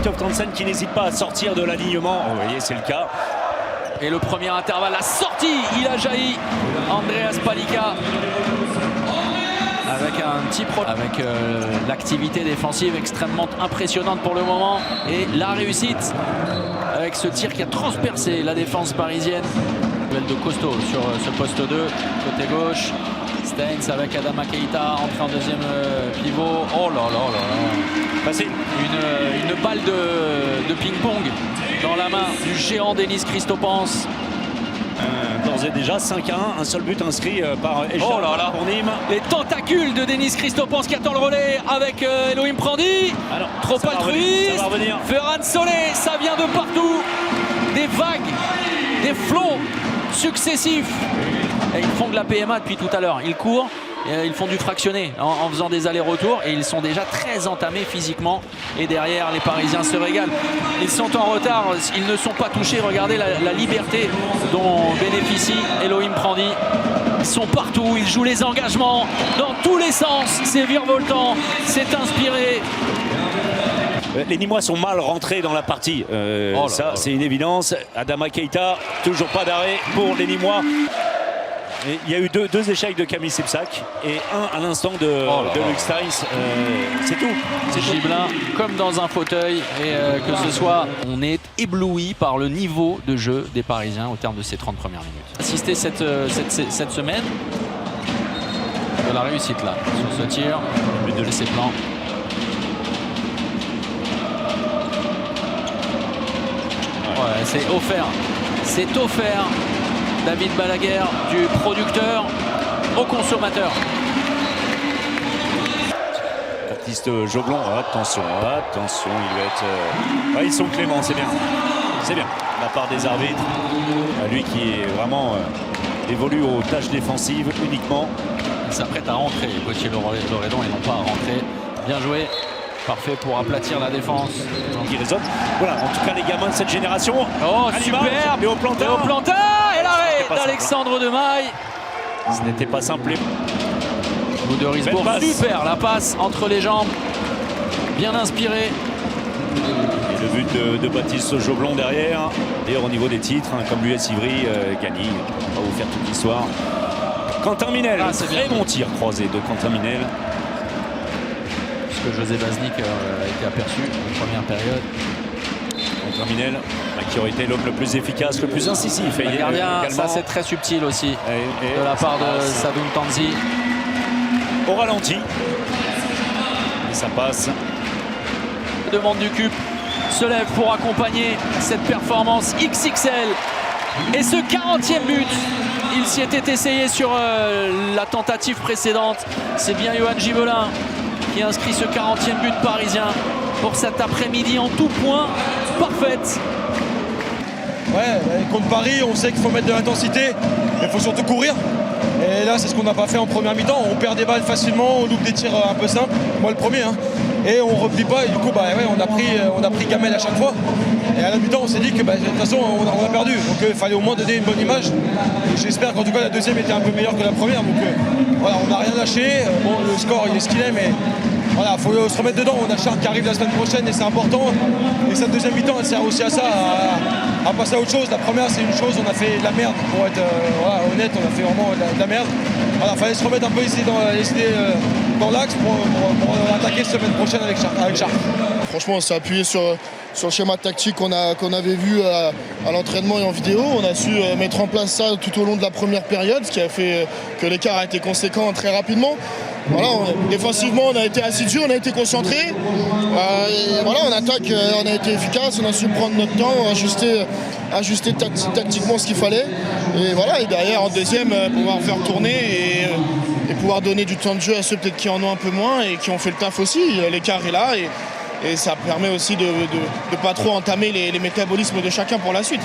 Fridtjof Nansen qui n'hésite pas à sortir de l'alignement. Vous voyez, c'est le cas. Et le premier intervalle, la sortie, il a jailli. Andreas Palika. Avec un petit avec l'activité défensive extrêmement impressionnante pour le moment. Et la réussite avec ce tir qui a transpercé la défense parisienne. Duel de costaud sur ce poste 2, côté gauche. Steins avec Adama Keita, entré en deuxième pivot. Oh là là là là. Passé. Une balle de ping-pong dans la main du géant Denis Christopance. D'ores et déjà 5-1, un seul but inscrit par Echar pour Nîmes. Les tentacules de Denis Christopance qui attend le relais avec Elohim Prandi. Alors, trop altruiste. Ferran Solé, ça vient de partout. Des vagues, des flots successifs. Et ils font de la PMA depuis tout à l'heure. Ils courent, et ils font du fractionné en faisant des allers-retours. Et ils sont déjà très entamés physiquement. Et derrière, les Parisiens se régalent. Ils sont en retard, ils ne sont pas touchés. Regardez la liberté dont bénéficie Elohim Prandi. Ils sont partout, ils jouent les engagements dans tous les sens. C'est virevoltant, c'est inspiré. Les Nîmois sont mal rentrés dans la partie. Ça, c'est une évidence. Adama Keita, toujours pas d'arrêt pour les Nîmois. Et il y a eu deux échecs de Camille Sepsac et un à l'instant de Luc Steins. C'est tout. C'est Gibelin comme dans un fauteuil. Et que ce soit, on est ébloui par le niveau de jeu des Parisiens au terme de ces 30 premières minutes. Assister cette semaine de la réussite là, sur ce tir, but de laisser plan. Ouais, c'est offert. C'est offert. David Balaguer, du producteur au consommateur. Baptiste Joblon, attention, il va être... ils sont cléments, c'est bien. C'est bien, de la part des arbitres. Lui qui est vraiment évolue aux tâches défensives uniquement. Il s'apprête à rentrer, Gauthier Loredon, et non pas à rentrer. Bien joué. Parfait pour aplatir la défense. Qui résonne. Voilà, en tout cas les gamins de cette génération. Oh, super! Léo Plantin et l'arrêt d'Alexandre Demaille. Ce n'était pas simple. Coup de Risbourg, super la passe entre les jambes. Bien inspiré. Et le but de Baptiste Joblon derrière. D'ailleurs au niveau des titres, comme l'US Ivry, Gagny, on va vous faire toute l'histoire. Quentin Minel, très bon tir croisé de Quentin Minel. Que José Baznik a été aperçu en première période. Quentin Minel, qui aurait été l'homme le plus efficace, le plus incisif. Le gardien, ça c'est très subtil aussi de la part de Sadoun Tanzi. Au ralenti. Et ça passe. La demande du CUP se lève pour accompagner cette performance XXL. Et ce 40e but, il s'y était essayé sur la tentative précédente. C'est bien Johan Gibelin qui inscrit ce 40e but parisien pour cet après-midi en tout point parfaite. Ouais, contre Paris, on sait qu'il faut mettre de l'intensité, il faut surtout courir. Et là, c'est ce qu'on n'a pas fait en première mi-temps. On perd des balles facilement, on loupe des tirs un peu simples, moi le premier. Et on ne replie pas, et du coup, on a pris Gamel à chaque fois. Et à la mi-temps, on s'est dit que de toute façon, on a perdu. Donc il fallait au moins donner une bonne image. J'espère qu'en tout cas, la deuxième était un peu meilleure que la première. Donc voilà, on n'a rien lâché. Bon, le score, il est ce qu'il est, mais voilà, il faut se remettre dedans. On a Charles qui arrive la semaine prochaine et c'est important. Et cette deuxième mi-temps, elle sert aussi à ça, à passer à autre chose. La première, c'est une chose, on a fait de la merde. Pour être honnête, on a fait vraiment de la merde. Voilà, fallait se remettre un peu ici dans l'axe pour attaquer la semaine prochaine avec Charles. Franchement, on s'est appuyé sur le schéma tactique qu'on avait vu à l'entraînement et en vidéo. On a su mettre en place ça tout au long de la première période, ce qui a fait que l'écart a été conséquent très rapidement. Voilà, défensivement, on a été assidu, on a été concentré. Voilà, en attaque, on a été efficace, on a su prendre notre temps, ajuster tactiquement ce qu'il fallait. Et voilà, et derrière, en deuxième, pouvoir faire tourner et pouvoir donner du temps de jeu à ceux peut-être qui en ont un peu moins et qui ont fait le taf aussi. L'écart est là et ça permet aussi de ne pas trop entamer les métabolismes de chacun pour la suite.